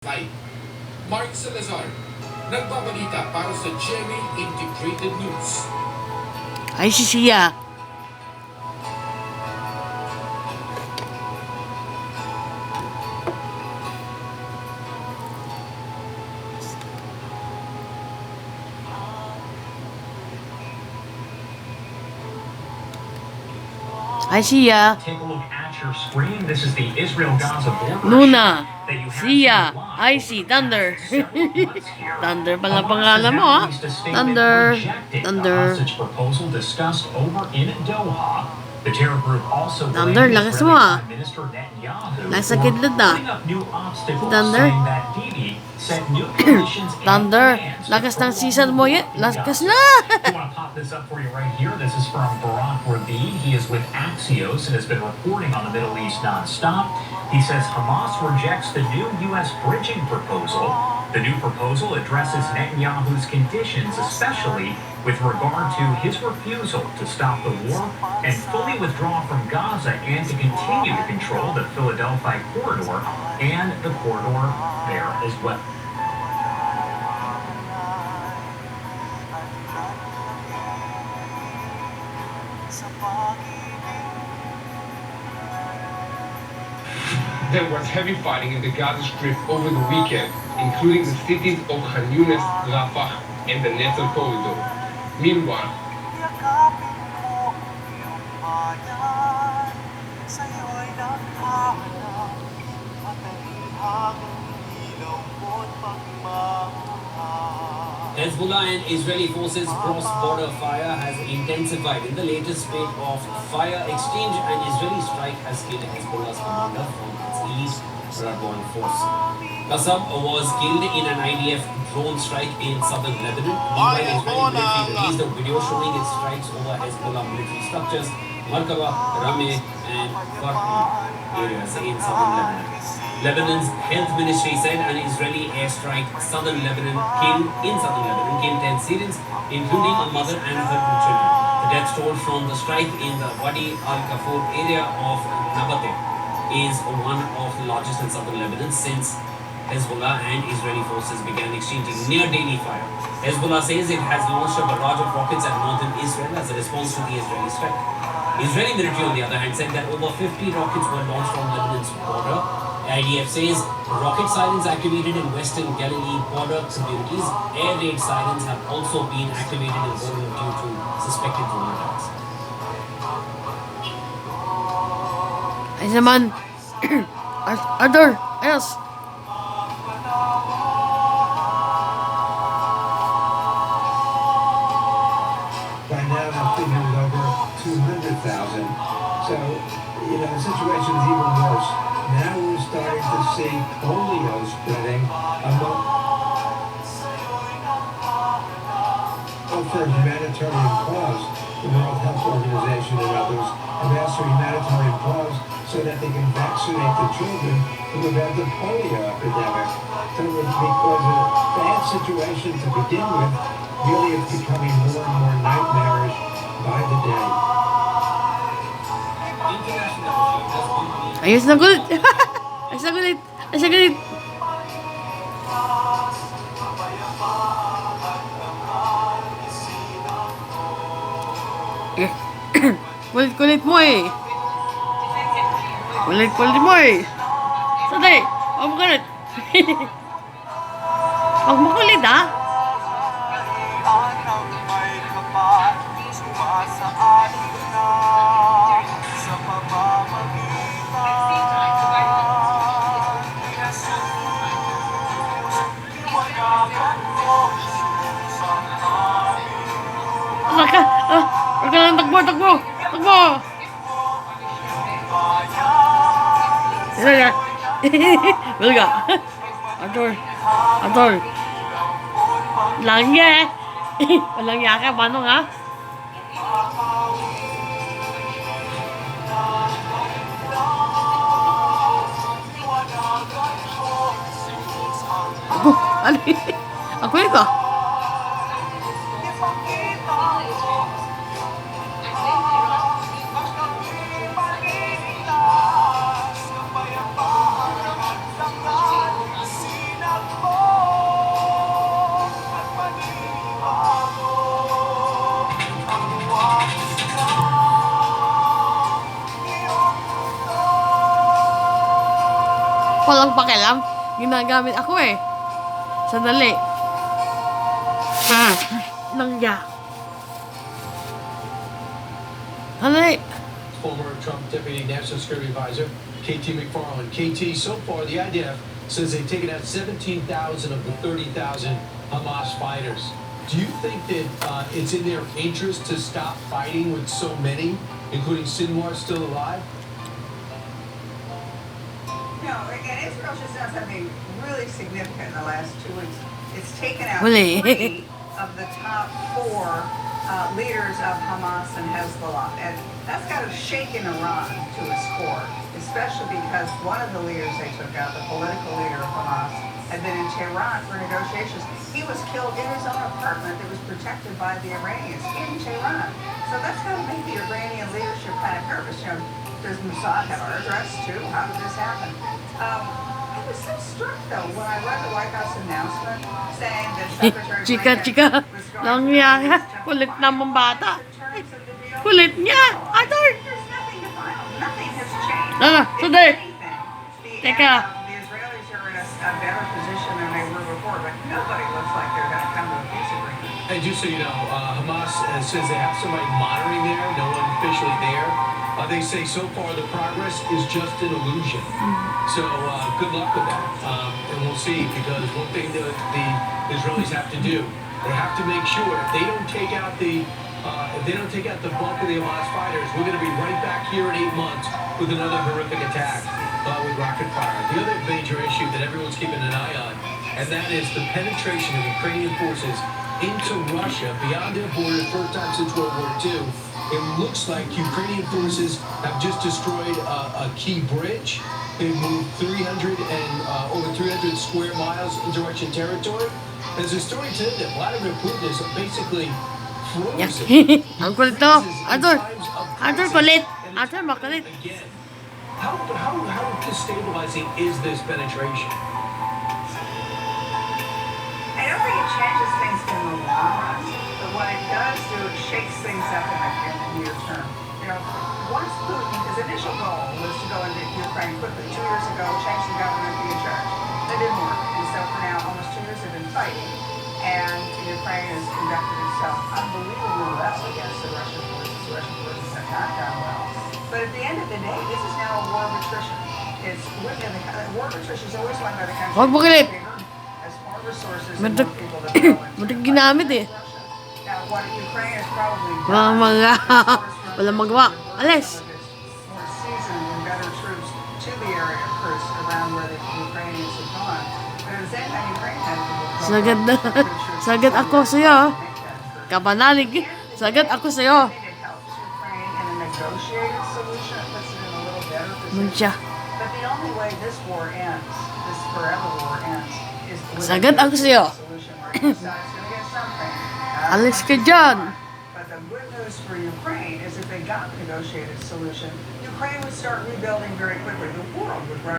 Mark Salazar, nagbabalita para sa GMA Integrated News. Ay, si Sia. Hi, Sia. Take a look at your screen. This is the Israel-Gaza border. Luna. that you have Sia. seen live I over see. the Thunder. past several months here. Thunder pala Hamas has pangalan mo, now ha? released a statement Thunder. rejecting Thunder. the hostage proposal discussed over in Doha. The terror group also Thunder, blamed lakas Israeli mo, ah. Prime Minister Netanyahu Nasa for gilid, ah. putting up new obstacles, Thunder. saying that Bibi set new conditions and Thunder. plans to Lakas ng prolong season the mo war yan. in Lakas Gaza. na. I want to pop this up for you right here. This is from Barak Rabin. He is with Axios and has been reporting on the Middle East nonstop. He says Hamas rejects the new U.S. bridging proposal. The new proposal addresses Netanyahu's conditions, especially with regard to his refusal to stop the war and fully withdraw from Gaza and to continue to control the Philadelphia corridor and the corridor there as well. There was heavy fighting in the Gaza Strip over the weekend, including the cities of Khan Yunis, Rafah, and the Netzel corridor. Meanwhile, Hezbollah and Israeli forces cross-border fire has intensified in the latest spate of fire exchange. An Israeli strike has killed Hezbollah's commander from its elite Radwan force. Qassam was killed in an IDF drone strike in southern Lebanon. Meanwhile, Israeli military released a video showing its strikes over Hezbollah military structures, Markaba, Rameh, and Farham areas in southern Lebanon. Lebanon's health ministry said an Israeli airstrike in southern Lebanon killed 10 Syrians, including a mother and her 2 children. The death toll from the strike in the Wadi al-Kafur area of Nabateh is one of the largest in southern Lebanon since Hezbollah and Israeli forces began exchanging near daily fire. Hezbollah says it has launched a barrage of rockets at northern Israel as a response to the Israeli strike. Israeli military, on the other hand, said that over 50 rockets were launched from Lebanon's border. IDF says rocket sirens activated in western Galilee border communities. Air raid sirens have also been activated in border due to suspected drone attacks. Ay naman. Arthur. Ayos. By now, that figure is over 200,000. So, the situation is even worse. Now we're starting to see polio spreading among for humanitarian cause. The World Health Organization and others have asked for humanitarian cause so that they can vaccinate the children to prevent the polio epidemic. So because a bad situation to begin with, really it's becoming more and more nightmarish by the day. Ayos na gulit. Ayos na gulit. Ayos na gulit. Kulit-kulit mo eh. Kulit-kulit mo eh. Sandali. Huwag mo kulit. Huwag mo kulit, ha? Huwag ka. Huwag ka lang. Takbo, takbo. Takbo. Sila ka. Wilga. Arthur. Arthur. Langya eh. Walang yaka. Paano nga? Ano? Ako yun ka. kang pakialam. Ginagamit ako eh. Sandali. Nangya. Sandali. Former Trump Deputy National Security Advisor KT McFarland. KT, so far the IDF says they've taken out 17,000 of the 30,000 Hamas fighters. Do you think that it's in their interest to stop fighting with so many, including Sinwar, still alive? No, and Israel just done something really significant in the last 2 weeks. It's taken out Really? 3 of the top 4 leaders of Hamas and Hezbollah. And that's got to shake in Iran to its core, especially because one of the leaders they took out, the political leader of Hamas, had been in Tehran for negotiations. He was killed in his own apartment that was protected by the Iranians in Tehran. So that's got to make the Iranian leadership kind of nervous. You know, does Mossad have our address too? How did this happen? I was so struck though when I read the White House announcement saying that Secretary Chika. Blinken was going Nangya. to Kulit naman bata. terms of the deal. Kulit niya. Arthur. There's nothing to file. Nothing has changed. No, If sandali. anything, Teka. the Israelis are in a better position than they were before, but nobody looks like they're going to come to a peace agreement. And just so you know, Hamas says they have somebody monitoring there, no one officially there. They say so far the progress is just an illusion. So good luck with that. And we'll see, because one thing that the Israelis have to do, they have to make sure if they don't take out the bulk of the Hamas fighters, we're going to be right back here in 8 months with another horrific attack with rocket fire. The other major issue that everyone's keeping an eye on, and that is the penetration of Ukrainian forces into Russia beyond their border, first time since World War II. It looks like Ukrainian forces have just destroyed a key bridge. They've moved over 300 square miles into Russian territory. There's a story today that Vladimir Putin is basically frozen. Ang kulit to. Arthur kulit. Arthur makulit. Again, how destabilizing is this penetration? I don't think it changes things in the long run, but what it does do, it shakes things up in the near term. You know, once Putin, his initial goal was to go into Ukraine quickly. 2 years ago, change the government, be in charge. That didn't work, and so for now, almost 2 years have been fighting, and Ukraine has conducted itself unbelievably well against the Russian forces. The Russian forces have not done well. But at the end of the day, this is now a war of attrition. It's within the war of attrition is always won by the country. Huwag mo kilit. As more resources and Muntik- more people that go into muntik ginamit eh. Now, what Ukraine has probably Walang done mga- is force walang magawa. Alis. some of its more seasoned and better troops to the area first around where the Ukrainians have gone. But at the same time, Ukraine had to Sagad na. Sagad ako sa'yo. Kapanalig. Sagad ako sa'yo. It helps Ukraine in a negotiated solution. It puts it in a little better Munsya. position. But the only way this war ends, this forever war ends, is with a Sagad ako sa'yo. solution where each side's going to get something. Alis ka dyan. But the good news for Ukraine is if they got a negotiated solution, Ukraine would start rebuilding very quickly. The world would run